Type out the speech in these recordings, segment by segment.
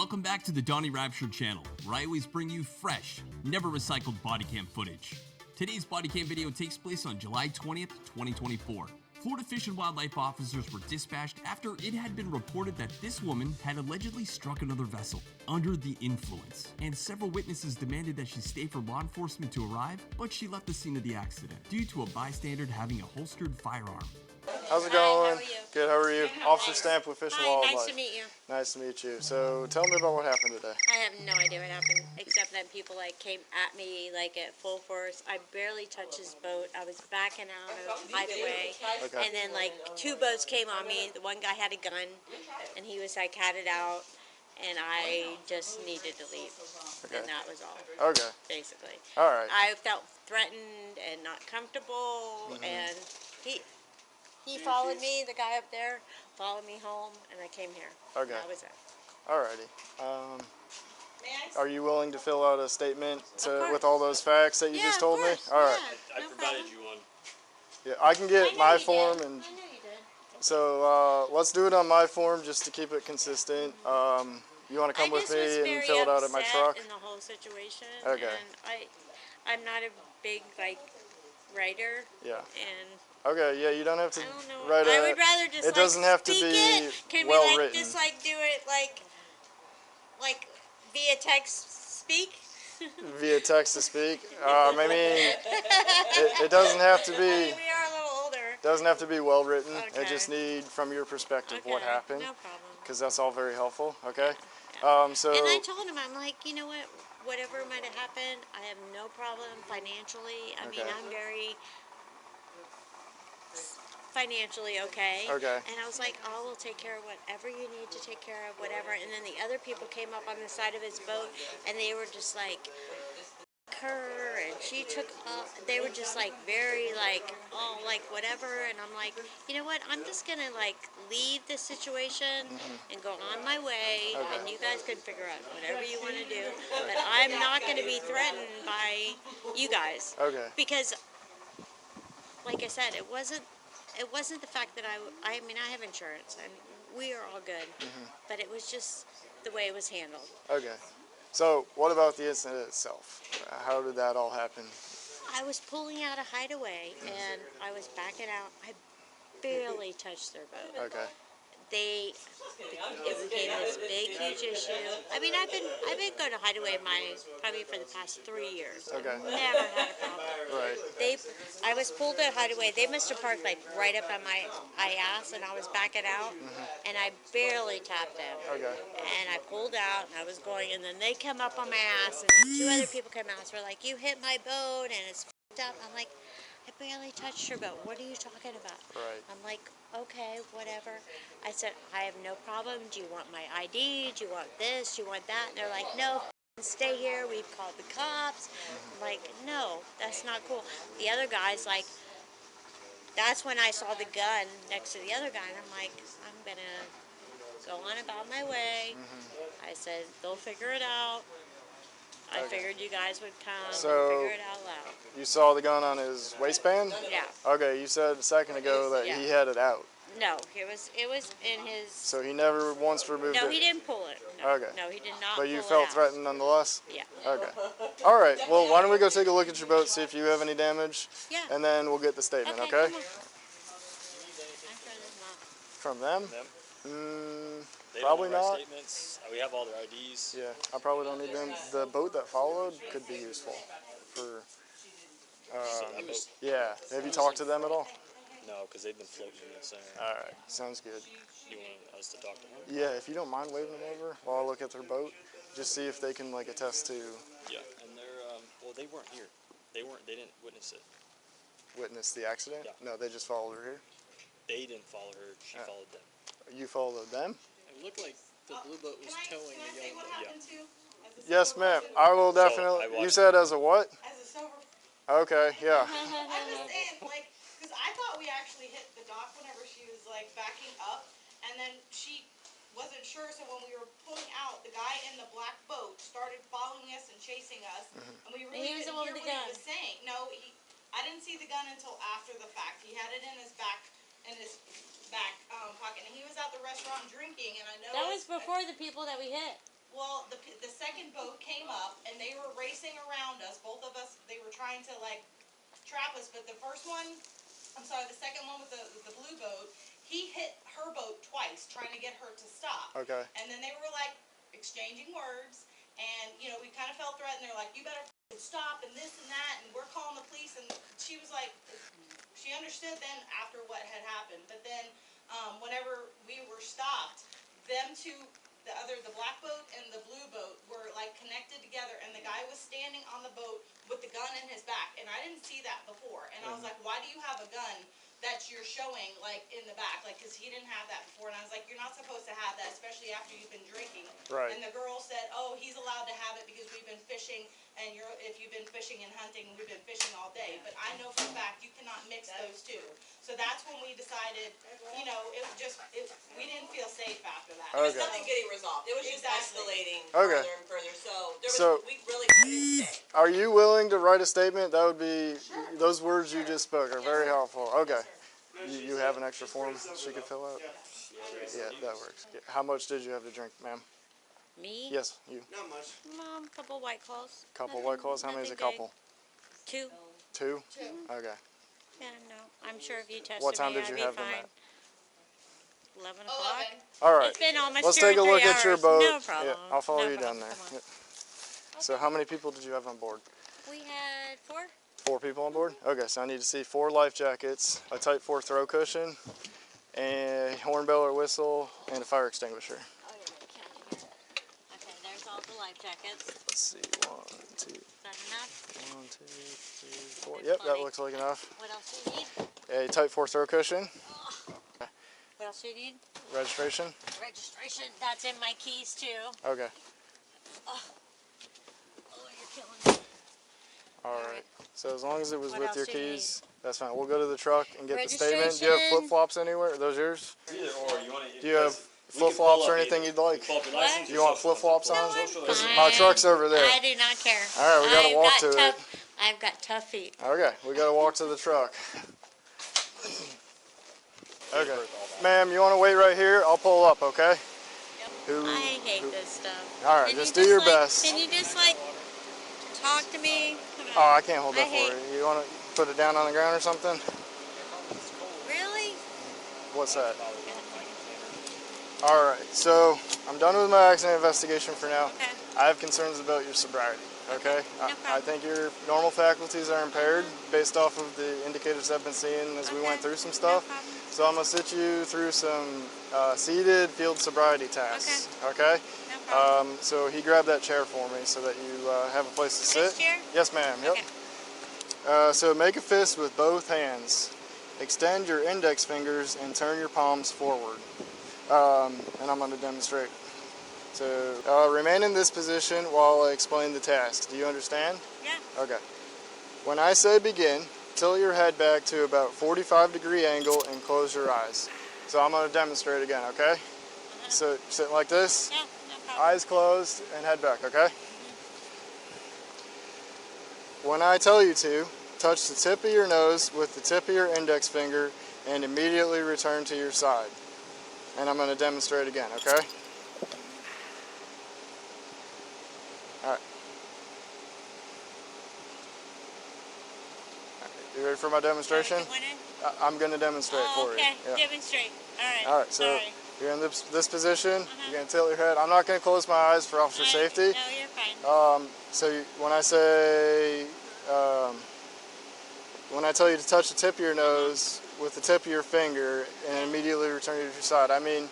Welcome back to the Donny Rapture channel, where I always bring you fresh, never recycled body cam footage. Today's body cam video takes place on July 20th, 2024. Florida Fish and Wildlife officers were dispatched after it had been reported that this woman had allegedly struck another vessel under the influence, and several witnesses demanded that she stay for law enforcement to arrive, but she left the scene of the accident due to a bystander having a holstered firearm. How's it going? Hi, how are you? Good, how are you? Officer Stamp with Fish and Wildlife. Nice to meet you. Nice to meet you. So tell me about what happened today. I have no idea what happened, except that people came at me at full force. I barely touched his boat. I was backing out of Hideaway, Okay. and then two boats came on me. The one guy had a gun, and he was had it out, and I just needed to leave, and that was all. Okay. Basically. All right. I felt threatened and not comfortable, and he followed me, the guy up there, followed me home, and I came here. Okay. That was it. Alrighty. Are you willing to fill out a statement with all those facts that you Yeah, just told of me? course. All right. Yeah, I provided you one. Yeah, I can get my form, and I know you did. so let's do it on my form just to keep it consistent. You want to come with me and fill it out at my truck? In the whole situation. Okay. And I'm not a big writer. Yeah. And Okay, yeah, you don't have to I don't know. write I would rather just it doesn't have to speak be it. Can well we written. just do it via text speak? Via text to speak. I mean, it doesn't have to be. We are a little older. Doesn't have to be well written. I Okay. just need from your perspective what Okay, happened, No problem. because that's all very helpful. Okay. So. And I told him, I'm like, you know what? Whatever might have happened, I have no problem financially. I mean, Okay. I'm very financially okay. Okay. And I was like, oh, we'll take care of whatever you need to take care of, whatever. And then the other people came up on the side of his boat, and they were just like, her, and she took they were just very whatever. And I'm like, you know what, I'm just gonna leave this situation and go on my way, and you guys can figure out whatever you want to do, but I'm not going to be threatened by you guys. Okay. Because like I said, it wasn't the fact that I mean, I have insurance and we are all good, but it was just the way it was handled. Okay. So what about the incident itself? How did that all happen? I was pulling out a Hideaway, and I was backing out. I barely touched their boat. Okay. It became this big, huge issue. I mean, I've been going to Hideaway probably for the past 3 years. Okay. Never had a problem. Right. I was pulled at Hideaway. They must have parked right up on my ass, and I was backing out, and I barely tapped them. Okay. And I pulled out, and I was going, and then they come up on my ass, and 2 other people come out, and were like, you hit my boat, and it's f***ed up. I'm like, I barely touched your boat. What are you talking about? Right. I'm like, okay, whatever. I said, I have no problem. Do you want my ID? Do you want this? Do you want that? And they're like, no, stay here. We've called the cops. I'm like, no, that's not cool. The other guy's like, that's when I saw the gun next to the other guy, and I'm like, I'm going to go on about my way. I said, they'll figure it out. I figured you guys would come and figure it out loud. You saw the gun on his waistband? Yeah. Okay, you said a second ago that he had it out. No, it was in his... So he never once removed it? No, he didn't pull it. No, Okay. No, he did not But you pull felt it out. threatened nonetheless? Yeah. Okay. All right. Well, why don't we go take a look at your boat, see if you have any damage? Yeah. And then we'll get the statement, okay? Come on. I'm sure there's not. From them? They Probably don't write not. statements. We have all their IDs. Yeah, I probably don't need them. The boat that followed could be useful for... So that boat, yeah. Have you talked to them at all? no, because they've been floating in the center. All right. Sounds good. You want us to talk to them? Yeah, if you don't mind waving them over while I look at their boat, just see if they can attest to Yeah, and they're well, they weren't here. They didn't witness it. witness the accident. Yeah. No, they just followed her here. They didn't follow her. She followed them. You followed them? It looked like the blue boat was towing the yellow boat. Yes, ma'am. I will definitely. I You watched- said as a what? As a sober, Okay, yeah. I'm just saying, because I thought we actually hit the dock whenever she was backing up, and then she wasn't sure. So when we were pulling out, the guy in the black boat started following us and chasing us, and we really he was couldn't the one hear with what the he gun. was saying. No, I didn't see the gun until after the fact. He had it in his back pocket, and he was at the restaurant drinking, and I know That was before the people that we hit. Well, the second boat came up, and they were racing around us. Both of us, they were trying to, like, trap us. But the first one, the second one with the blue boat, he hit her boat twice, trying to get her to stop. Okay. And then they were, like, exchanging words. And, you know, we kind of felt threatened. They're like, you better stop, and this and that, and we're calling the police. And she was like, she understood then after what had happened. But then whenever we were stopped, them two, the black boat and the blue boat were like connected together, and the guy was standing on the boat with the gun in his back, and I didn't see that before. And I was like, why do you have a gun that you're showing like in the back? Like, because he didn't have that before. And I was like, you're not supposed to have that, especially after you've been drinking. Right. And the girl said, oh, he's allowed to have it because we've been fishing, and if you've been fishing and hunting, we've been fishing all day. But I know for a fact you cannot mix those two. So that's when we decided, you know, we didn't feel safe after that. Okay. It was nothing getting resolved. It was just escalating Okay. further and further. We really couldn't stay. Are you willing to write a statement? That would be, those words you just spoke are very helpful. Okay. You have an extra form she could fill out? Yeah, that works. How much did you have to drink, ma'am? Me? Yes, you. Not much. Couple White Claws. Couple White Claws? How many is a couple? Two. Two? Okay. Yeah, no. I'm sure if you tested What time me, did you I'd be have them fine. at? 11 o'clock. All right. It's been almost Let's 2 or take a 3 look at your hours. boat. No problem. Yeah, I'll follow No you down problem. there. Come on. Yeah. So how many people did you have on board? We had 4. 4 people on board? Okay, so I need to see 4 life jackets, a Type 4 throw cushion, a hornbell or whistle, and a fire extinguisher. Oh, you're counting here. Okay, there's all the life jackets. Is Let's see, 1, 2, that enough? 1, 2, 3, 4. There's Yep, that plenty. looks like enough. What else do you need? A Type 4 throw cushion, What else do you need? registration. Registration. That's in my keys, too. Okay, Oh, you're killing me. all right. So as long as it was What with else your do you keys, that's fine. We'll go to the truck and get the statement. Do you have Registration. flip-flops anywhere? Are those yours? Either or, you want to. Do you have flip-flops or anything you'd like? What? You want flip-flops on? I'm Because fine. my truck's over there. I do not care. All right, we gotta I've walk got to it. I've got tough feet. Okay, we gotta walk to the truck. Okay, ma'am, you want to wait right here? I'll pull up, okay? Who? I hate this stuff. All right, Can you just do your like, best. Can you just like talk to me? Come on. Oh, I can't hold that I hate- for you. You want to put it down on the ground or something? Really? What's that? All right, so I'm done with my accident investigation for now. Okay. I have concerns about your sobriety, okay? No I problem. think your normal faculties are impaired based off of the indicators I've been seeing as we Okay. went through some No stuff. problem. So I'm gonna sit you through some seated field sobriety tests, okay? No problem. So he grabbed that chair for me so that you have a place to This sit. chair? Yes, ma'am, yep. Okay. So make a fist with both hands. Extend your index fingers and turn your palms forward. And I'm going to demonstrate. So remain in this position while I explain the task. Do you understand? Yeah. Okay. When I say begin, tilt your head back to about 45-degree angle and close your eyes. So I'm going to demonstrate again, okay? So sit like this, Yeah, no problem. eyes closed, and head back, okay? When I tell you to, touch the tip of your nose with the tip of your index finger and immediately return to your side. And I'm going to demonstrate again, okay? Alright. You ready for my demonstration? I'm going to demonstrate for you. Okay, Yeah. demonstrate. All right. Alright, so Sorry. you're in this position. You're going to tilt your head. I'm not going to close my eyes for officer safety. No, you're fine. When I say, when I tell you to touch the tip of your nose with the tip of your finger and immediately return to your side, I mean,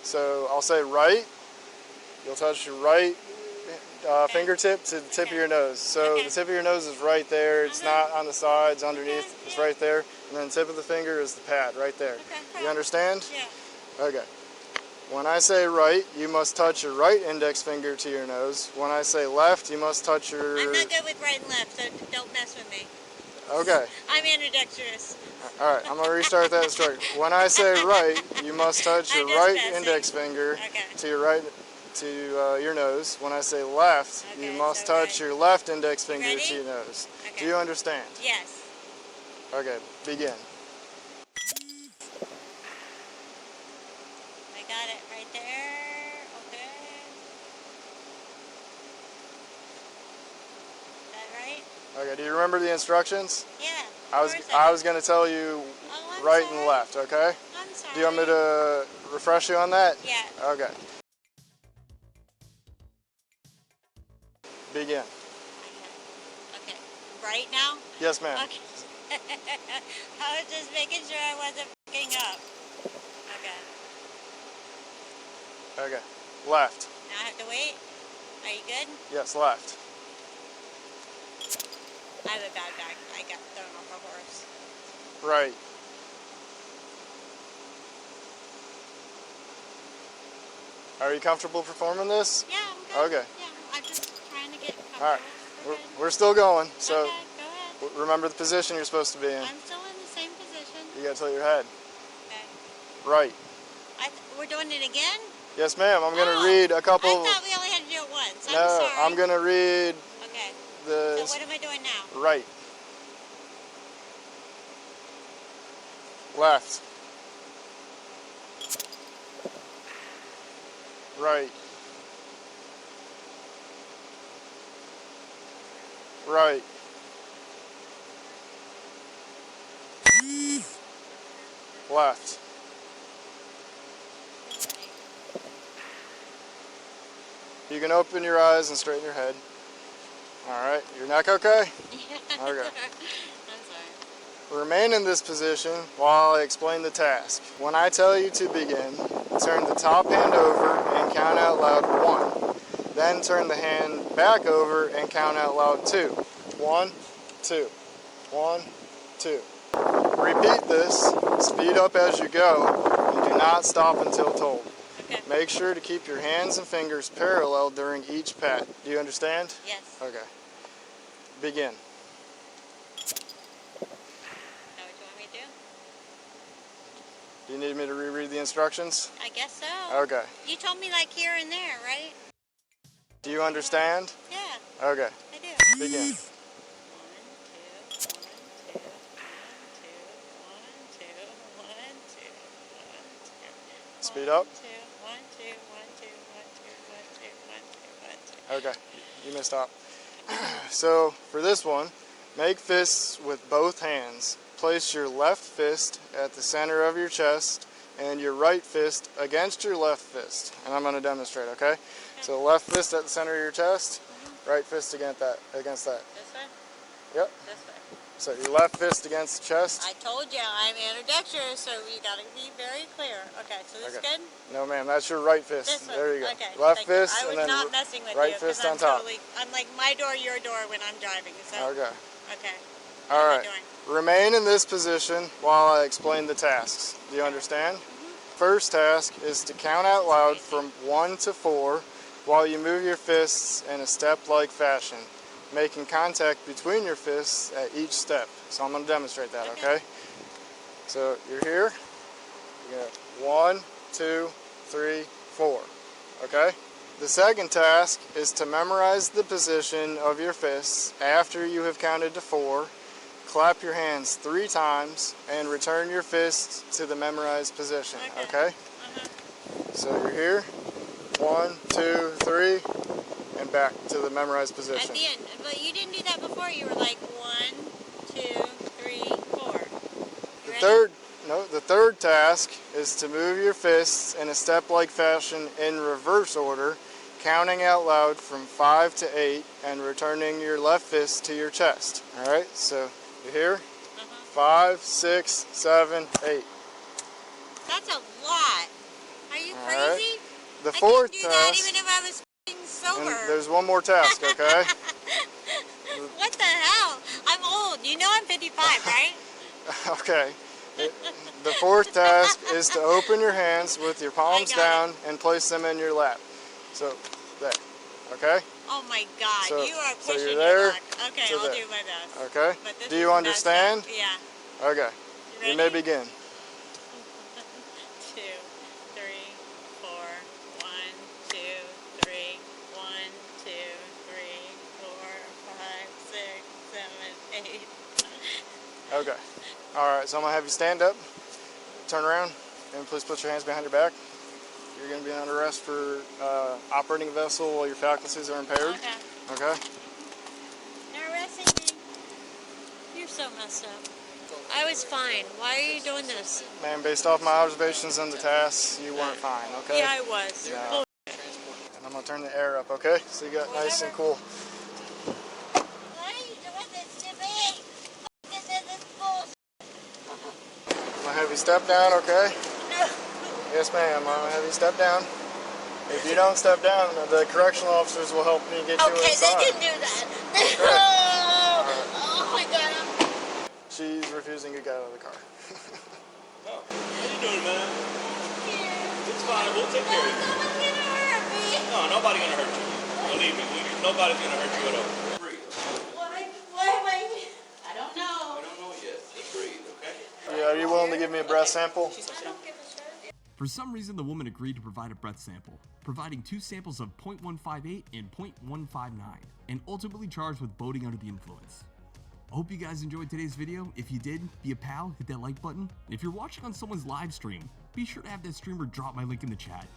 so I'll say right, you'll touch your right fingertip to the tip of your nose. So the tip of your nose is right there, it's not on the sides, underneath, it's right there. And then the tip of the finger is the pad, right there. Okay. You understand? Yeah. Okay. When I say right, you must touch your right index finger to your nose. When I say left, you must touch your... I'm not good with right and left, so don't mess with me. Okay. I'm ambidextrous. All right, I'm going to restart that story. When I say right, you must touch your I'm just right messing. index finger Okay. to your right to your nose. When I say left, you Okay, must so touch right. your left index finger ready? to your nose. Okay. Do you understand? Yes. Okay, begin. I got it right there. Okay. Okay, do you remember the instructions? Yeah. I was going to tell you Oh, I'm right sorry. and left, okay? I'm sorry. Do you want me to refresh you on that? Yeah. Okay. Begin. Okay. Right now? Yes, ma'am. Okay. I was just making sure I wasn't fucking up. Okay. Okay. Left. Now I have to wait? Are you good? Yes, left. I have a bad back. I got thrown off a horse. Right. Are you comfortable performing this? Yeah, I'm good. Okay. Yeah, I'm just trying to get comfortable. All right. We're good. We're still going, so Okay, go ahead. remember the position you're supposed to be in. I'm still in the same position. You gotta tilt your head. Okay. Right. We're doing it again? Yes, ma'am. I'm gonna Oh, read a couple. I thought we only had to do it once. No, I'm sorry. I'm gonna read Okay. the. So what am I doing now? Right. Left. Right. Right. Left. You can open your eyes and straighten your head. Alright, your neck okay? Yeah. Okay. I'm sorry. Remain in this position while I explain the task. When I tell you to begin, turn the top hand over and count out loud 1. Then turn the hand back over and count out loud 2. 1, 2. 1, 2. Repeat this, speed up as you go, and do not stop until told. Okay. Make sure to keep your hands and fingers parallel during each pat. Do you understand? Yes. Okay. Begin. Is that what you want me to do? Do you need me to reread the instructions? I guess so. Okay. You told me like here and there, right? Do you understand? Yeah, Okay. I do. Begin. 1, 2, 1, 2, 1, 2, 1, 2, 1, 2, 1, 2. Speed up. 1, 2, 1, 2, 1, 2, 1, 2, 1, 2, 1, 2, 1, 2. Okay. You may stop. So, for this one, make fists with both hands. Place your left fist at the center of your chest and your right fist against your left fist. And I'm going to demonstrate, okay? So left fist at the center of your chest, right fist against that. This way? Yep. This way. So your left fist against the chest. I told you I'm ambidextrous, so we gotta be very clear. Okay, so this Okay. good? No, ma'am, that's your right fist. This one. There you go. Okay. Left thank you. fist I was and then not messing with right you fist I'm on top. I'm like my door, your door when I'm driving. So. Okay. Okay. All What am I right. doing? Remain in this position while I explain the tasks. Do you understand? First task is to count out loud from 1 to 4 while you move your fists in a step-like fashion, making contact between your fists at each step. So I'm going to demonstrate that, okay? So you're here. You're going to 1, 2, 3, 4. Okay? The second task is to memorize the position of your fists after you have counted to 4. Clap your hands 3 times and return your fists to the memorized position. Okay? So you're here. 1, 2, 3, and back to the memorized position. At the end, but you didn't do that before. You were like 1, 2, 3, 4. The third task is to move your fists in a step-like fashion in reverse order, counting out loud from 5 to 8 and returning your left fist to your chest. All right, so you're here. 5, 6, 7, 8. That's a lot. Are you crazy? Right. The fourth I couldn't do that task. even if I was f***ing sober. And there's one more task, okay? What the hell? I'm old. You know I'm 55, right? Okay. The fourth task is to open your hands with your palms down and place them in your lap. So, there. Okay? Oh my God, So- you are so pushing you're there your luck. Okay, to I'll there. do my best. Okay? But this Do is you the best understand? stuff. Yeah. Okay. You You may ready? begin. 2, 3, 4. 1, 2, 3. 1, 2, 3, 4, 5, 6, 7, 8. Okay. Alright, so I'm going to have you stand up, turn around, and please put your hands behind your back. You're going to be under arrest for operating a vessel while your faculties are impaired. Okay. Okay? They're arresting me. You're so messed up. I was fine. Why are you doing this? Man, based off my observations in the tasks, you weren't fine, okay? Yeah, I was. You're bull. And I'm gonna turn the air up, okay? So you got nice and cool. Why are you doing this to me? This is bullshit. I'm gonna have you step down, okay? No. Yes, ma'am. I'm gonna have you step down. If you don't step down, the correctional officers will help me get you Okay, inside. they can do that. Oh my God. She's refusing to get out of the car. Oh, how you doing, man? It's fine. We'll take care of you. Someone's gonna hurt me. No, nobody's gonna hurt you. Believe me, nobody's gonna hurt you at all. Breathe. Why am I? I don't know. I don't know yet. Just breathe, okay? Yeah, are you willing to give me a breath sample? For some reason, the woman agreed to provide a breath sample, providing 2 samples of .158 and .159, and ultimately charged with boating under the influence. I hope you guys enjoyed today's video. If you did, be a pal, hit that like button. If you're watching on someone's live stream, be sure to have that streamer drop my link in the chat.